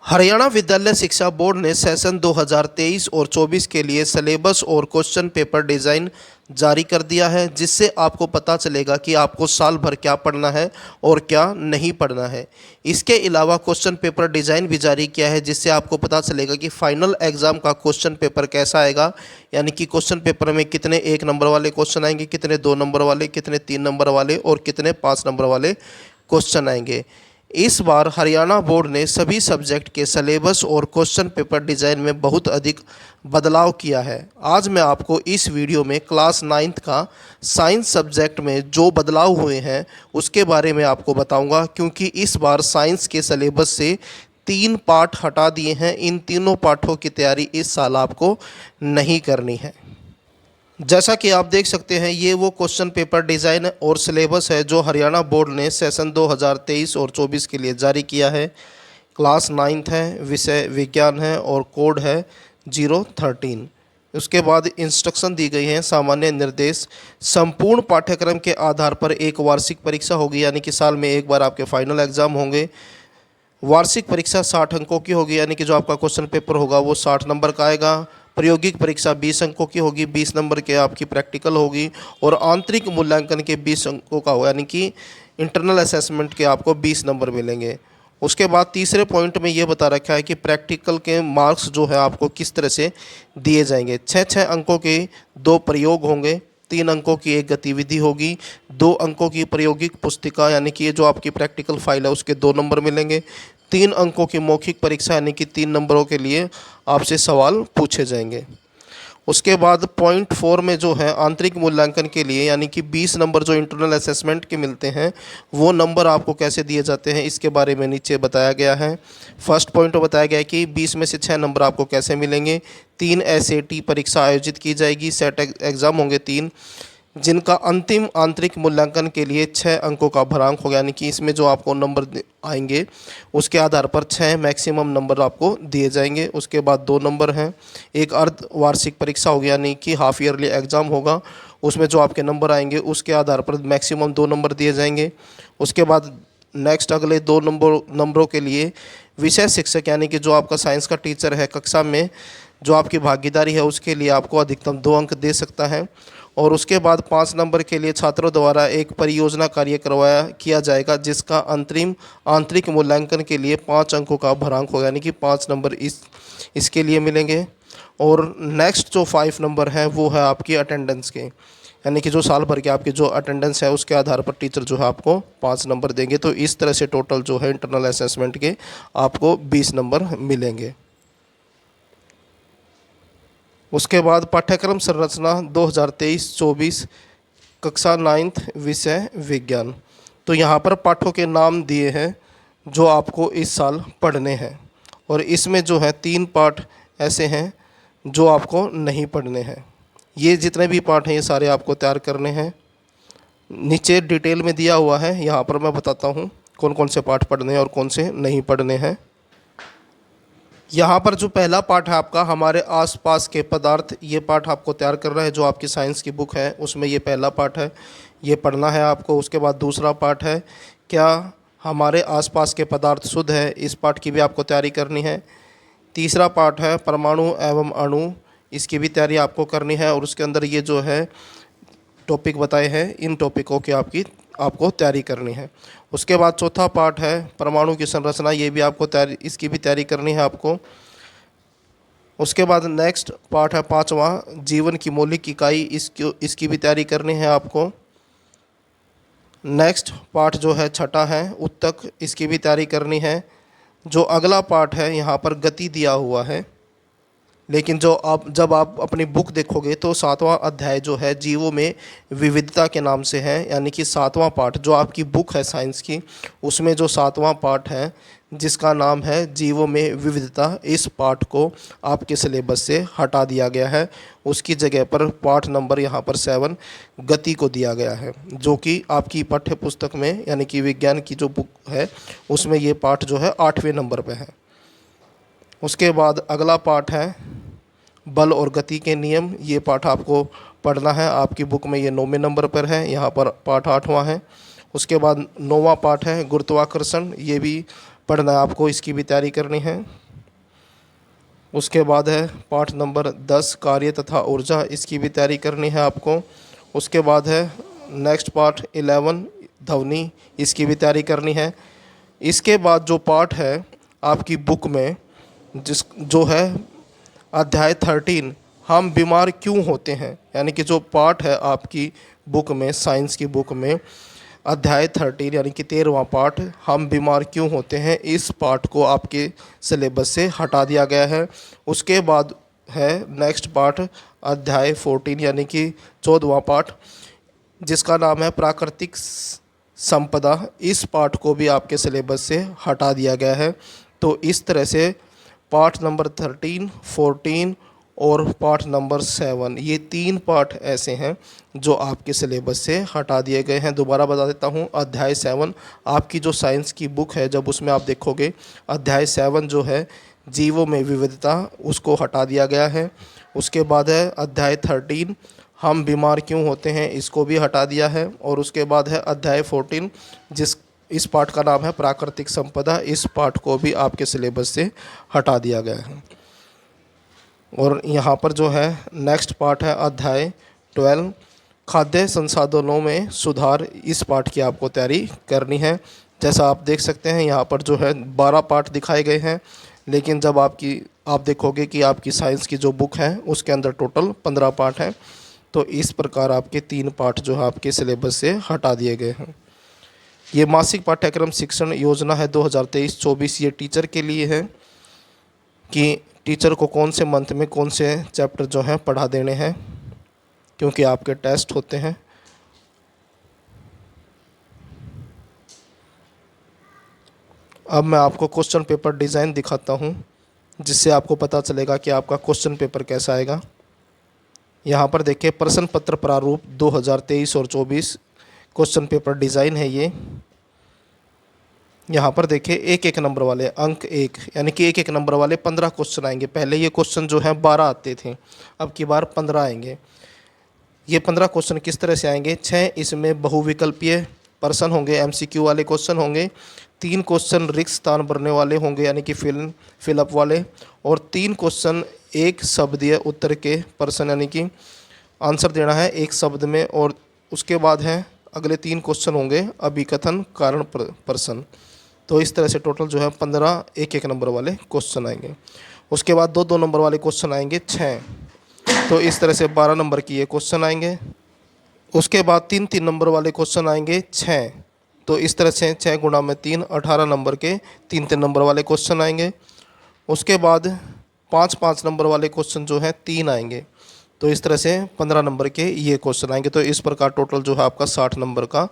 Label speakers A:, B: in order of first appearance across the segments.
A: हरियाणा विद्यालय शिक्षा बोर्ड ने सेशन 2023 और 24 के लिए सिलेबस और क्वेश्चन पेपर डिज़ाइन जारी कर दिया है, जिससे आपको पता चलेगा कि आपको साल भर क्या पढ़ना है और क्या नहीं पढ़ना है। इसके अलावा क्वेश्चन पेपर डिज़ाइन भी जारी किया है, जिससे आपको पता चलेगा कि फाइनल एग्ज़ाम का क्वेश्चन पेपर कैसा आएगा, यानी कि क्वेश्चन पेपर में कितने 1 नंबर वाले क्वेश्चन आएंगे, कितने 2 नंबर वाले, कितने 3 नंबर वाले और कितने 5 नंबर वाले क्वेश्चन आएंगे। इस बार हरियाणा बोर्ड ने सभी सब्जेक्ट के सिलेबस और क्वेश्चन पेपर डिज़ाइन में बहुत अधिक बदलाव किया है। आज मैं आपको इस वीडियो में क्लास 9th का साइंस सब्जेक्ट में जो बदलाव हुए हैं उसके बारे में आपको बताऊंगा, क्योंकि इस बार साइंस के सिलेबस से 3 पाठ हटा दिए हैं। इन तीनों पाठों की तैयारी इस साल आपको नहीं करनी है। जैसा कि आप देख सकते हैं, ये वो क्वेश्चन पेपर डिज़ाइन और सिलेबस है जो हरियाणा बोर्ड ने सेशन 2023 और 24 के लिए जारी किया है। क्लास 9th है, विषय विज्ञान है और कोड है 013। उसके बाद इंस्ट्रक्शन दी गई हैं, सामान्य निर्देश। संपूर्ण पाठ्यक्रम के आधार पर एक वार्षिक परीक्षा होगी, यानी कि साल में एक बार आपके फाइनल एग्ज़ाम होंगे। वार्षिक परीक्षा 60 अंकों की होगी, यानी कि जो आपका क्वेश्चन पेपर होगा वो 60 नंबर का आएगा। प्रायोगिक परीक्षा 20 अंकों की होगी, 20 नंबर के आपकी प्रैक्टिकल होगी और आंतरिक मूल्यांकन के 20 अंकों का होगा, यानी कि इंटरनल असेसमेंट के आपको 20 नंबर मिलेंगे। उसके बाद तीसरे पॉइंट में ये बता रखा है कि प्रैक्टिकल के मार्क्स जो है आपको किस तरह से दिए जाएंगे। 6 अंकों के 2 प्रयोग होंगे, 3 अंकों की एक गतिविधि होगी, 2 अंकों की प्रायोगिक पुस्तिका यानी कि ये जो आपकी प्रैक्टिकल फाइल है उसके 2 नंबर मिलेंगे, 3 अंकों की मौखिक परीक्षा यानी कि 3 नंबरों के लिए आपसे सवाल पूछे जाएंगे। उसके बाद पॉइंट 4 में जो है आंतरिक मूल्यांकन के लिए यानी कि 20 नंबर जो इंटरनल असेसमेंट के मिलते हैं वो नंबर आपको कैसे दिए जाते हैं इसके बारे में नीचे बताया गया है। फर्स्ट पॉइंट बताया गया है कि 20 में से 6 नंबर आपको कैसे मिलेंगे। 3 SAT परीक्षा आयोजित की जाएगी, सेट एग्ज़ाम होंगे 3, जिनका अंतिम आंतरिक मूल्यांकन के लिए 6 अंकों का भरांक होगा, यानी कि इसमें जो आपको नंबर आएंगे उसके आधार पर 6 मैक्सिमम नंबर आपको दिए जाएंगे। उसके बाद 2 नंबर हैं, एक अर्ध वार्षिक परीक्षा होगी यानी कि हाफ ईयरली एग्ज़ाम होगा, उसमें जो आपके नंबर आएंगे उसके आधार पर मैक्सिमम 2 नंबर दिए जाएंगे। उसके बाद नेक्स्ट अगले 2 नंबरों के लिए विषय शिक्षक यानी कि जो आपका साइंस का टीचर है कक्षा में जो आपकी भागीदारी है उसके लिए आपको अधिकतम 2 अंक दे सकता है। और उसके बाद 5 नंबर के लिए छात्रों द्वारा एक परियोजना कार्य किया जाएगा, जिसका अंतरिम आंतरिक मूल्यांकन के लिए 5 अंकों का भरांक होगा, यानी कि 5 नंबर इसके लिए मिलेंगे। और नेक्स्ट जो 5 नंबर हैं वो है आपकी अटेंडेंस के, यानी कि जो साल भर के आपकी जो अटेंडेंस है उसके आधार पर टीचर जो है आपको 5 नंबर देंगे। तो इस तरह से टोटल जो है इंटरनल असेसमेंट के आपको 20 नंबर मिलेंगे। उसके बाद पाठ्यक्रम संरचना 2023-24 कक्षा 9th विषय विज्ञान। तो यहाँ पर पाठों के नाम दिए हैं जो आपको इस साल पढ़ने हैं, और इसमें जो है 3 पाठ ऐसे हैं जो आपको नहीं पढ़ने हैं। ये जितने भी पाठ हैं ये सारे आपको तैयार करने हैं। नीचे डिटेल में दिया हुआ है, यहाँ पर मैं बताता हूँ कौन कौन से पाठ पढ़ने हैं और कौन से नहीं पढ़ने हैं। यहाँ पर जो पहला पाठ है आपका हमारे आसपास के पदार्थ, ये पाठ आपको तैयार करना है। जो आपकी साइंस की बुक है उसमें ये पहला पाठ है, ये पढ़ना है आपको। उसके बाद दूसरा पाठ है क्या हमारे आसपास के पदार्थ शुद्ध है, इस पाठ की भी आपको तैयारी करनी है। तीसरा पाठ है परमाणु एवं अणु, इसकी भी तैयारी आपको करनी है, और उसके अंदर ये जो है टॉपिक बताए हैं इन टॉपिकों की आपको तैयारी करनी है। उसके बाद चौथा पार्ट है परमाणु की संरचना, ये भी आपको इसकी भी तैयारी करनी है आपको। उसके बाद नेक्स्ट पार्ट है 5वां जीवन की मौलिक इकाई, इसकी भी तैयारी करनी है आपको। नेक्स्ट पार्ट जो है 6ठा है उत्तक, इसकी भी तैयारी करनी है। जो अगला पार्ट है यहाँ पर गति दिया हुआ है, लेकिन जब आप अपनी बुक देखोगे तो 7वां अध्याय जो है जीवों में विविधता के नाम से है, यानी कि 7वां पाठ जो आपकी बुक है साइंस की उसमें जो 7वां पाठ है जिसका नाम है जीवों में विविधता, इस पाठ को आपके सिलेबस से हटा दिया गया है। उसकी जगह पर पाठ नंबर यहाँ पर 7 गति को दिया गया है, जो कि आपकी पाठ्य पुस्तक में यानी कि विज्ञान की जो बुक है उसमें ये पाठ जो है 8वें नंबर पर है। उसके बाद अगला पाठ है बल और गति के नियम, ये पाठ आपको पढ़ना है। आपकी बुक में ये 9वें नंबर पर है, यहाँ पर पाठ 8वां है। उसके बाद 9वां पाठ है गुरुत्वाकर्षण, ये भी पढ़ना है आपको, इसकी भी तैयारी करनी है। उसके बाद है पाठ नंबर 10 कार्य तथा ऊर्जा, इसकी भी तैयारी करनी है आपको। उसके बाद है नेक्स्ट पार्ट 11 ध्वनि, इसकी भी तैयारी करनी है। इसके बाद जो पार्ट है आपकी बुक में जो है अध्याय 13 हम बीमार क्यों होते हैं, यानी कि जो पार्ट है आपकी बुक में, साइंस की बुक में अध्याय 13 यानी कि 13वां पार्ट हम बीमार क्यों होते हैं, इस पार्ट को आपके सिलेबस से हटा दिया गया है। उसके बाद है नेक्स्ट पार्ट अध्याय 14 यानी कि 14वां पार्ट, जिसका नाम है प्राकृतिक संपदा। इस पार्ट को भी आपके सिलेबस से हटा दिया गया है। तो इस तरह से पार्ट नंबर 13, 14 और पार्ट नंबर 7, ये 3 पार्ट ऐसे हैं जो आपके सिलेबस से हटा दिए गए हैं। दोबारा बता देता हूँ, अध्याय 7 आपकी जो साइंस की बुक है, जब उसमें आप देखोगे अध्याय 7 जो है जीवों में विविधता, उसको हटा दिया गया है। उसके बाद है अध्याय 13 हम बीमार क्यों होते हैं, इसको भी हटा दिया है। और उसके बाद है अध्याय 14 इस पार्ट का नाम है प्राकृतिक संपदा, इस पार्ट को भी आपके सिलेबस से हटा दिया गया है। और यहाँ पर जो है नेक्स्ट पार्ट है अध्याय 12 खाद्य संसाधनों में सुधार, इस पार्ट की आपको तैयारी करनी है। जैसा आप देख सकते हैं यहाँ पर जो है 12 पार्ट दिखाए गए हैं, लेकिन जब आप देखोगे कि आपकी साइंस की जो बुक है उसके अंदर टोटल 15 पार्ट हैं। तो इस प्रकार आपके 3 पार्ट जो है आपके सिलेबस से हटा दिए गए हैं। ये मासिक पाठ्यक्रम शिक्षण योजना है 2023-24, ये टीचर के लिए है कि टीचर को कौन से मंथ में कौन से चैप्टर जो हैं पढ़ा देने हैं, क्योंकि आपके टेस्ट होते हैं। अब मैं आपको क्वेश्चन पेपर डिज़ाइन दिखाता हूं, जिससे आपको पता चलेगा कि आपका क्वेश्चन पेपर कैसा आएगा। यहाँ पर देखिए प्रश्न पत्र प्रारूप 2023 और 24 क्वेश्चन पेपर डिज़ाइन है ये। यहाँ पर देखिए एक नंबर वाले अंक 1 यानी कि एक नंबर वाले 15 क्वेश्चन आएंगे। पहले ये क्वेश्चन जो है 12 आते थे, अब की बार 15 आएंगे। ये 15 क्वेश्चन किस तरह से आएंगे, 6 इसमें बहुविकल्पीय प्रश्न होंगे, MCQ वाले क्वेश्चन होंगे, 3 क्वेश्चन रिक्त स्थान भरने वाले होंगे यानी कि फिलअप वाले, और 3 क्वेश्चन एक शब्दीय उत्तर के प्रश्न यानी कि आंसर देना है एक शब्द में। और उसके बाद है अगले 3 क्वेश्चन होंगे अभिकथन कारण प्रश्न। तो इस तरह से टोटल जो है 15 एक नंबर वाले क्वेश्चन आएंगे। उसके बाद 2 नंबर वाले क्वेश्चन आएंगे 6, तो इस तरह से 12 नंबर की ये क्वेश्चन आएंगे। उसके बाद 3 नंबर वाले क्वेश्चन आएंगे 6, तो इस तरह से 6 गुणा में 3 18 नंबर के 3 नंबर वाले क्वेश्चन आएंगे। उसके बाद 5 नंबर वाले क्वेश्चन जो हैं 3 आएंगे, तो इस तरह से 15 नंबर के ये क्वेश्चन आएंगे। तो इस प्रकार टोटल जो है आपका 60 नंबर का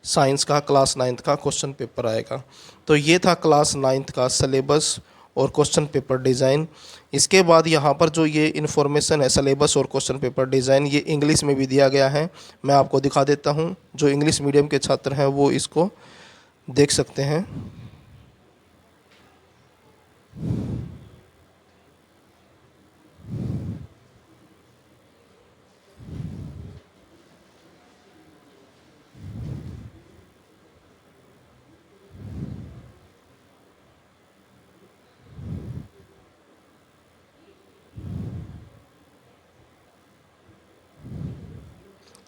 A: साइंस का क्लास 9th का क्वेश्चन पेपर आएगा। तो ये था क्लास 9th का सिलेबस और क्वेश्चन पेपर डिज़ाइन। इसके बाद यहाँ पर जो ये इन्फॉर्मेशन है सिलेबस और क्वेश्चन पेपर डिज़ाइन, ये इंग्लिश में भी दिया गया है। मैं आपको दिखा देता हूँ, जो इंग्लिश मीडियम के छात्र हैं वो इसको देख सकते हैं।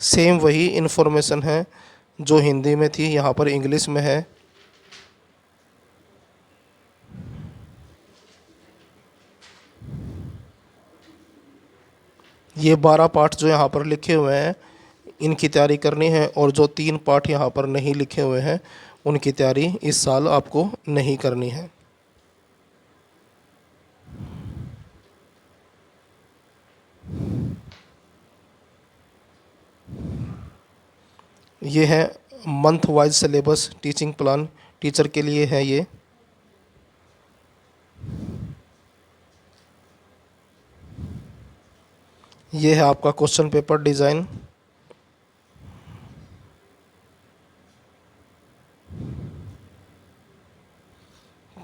A: सेम वही इन्फॉर्मेशन है जो हिंदी में थी, यहाँ पर इंग्लिश में है। ये 12 पार्ट जो यहाँ पर लिखे हुए हैं इनकी तैयारी करनी है, और जो 3 पार्ट यहाँ पर नहीं लिखे हुए हैं उनकी तैयारी इस साल आपको नहीं करनी है। ये है month wise syllabus teaching plan, teacher के लिए है ये। ये है आपका क्वेश्चन पेपर डिज़ाइन।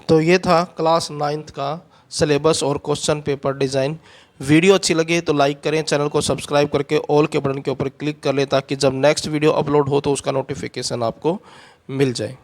A: तो ये था क्लास 9th का सिलेबस और क्वेश्चन पेपर डिज़ाइन। वीडियो अच्छी लगे तो लाइक करें, चैनल को सब्सक्राइब करके ऑल के बटन के ऊपर क्लिक कर लें, ताकि जब नेक्स्ट वीडियो अपलोड हो तो उसका नोटिफिकेशन आपको मिल जाए।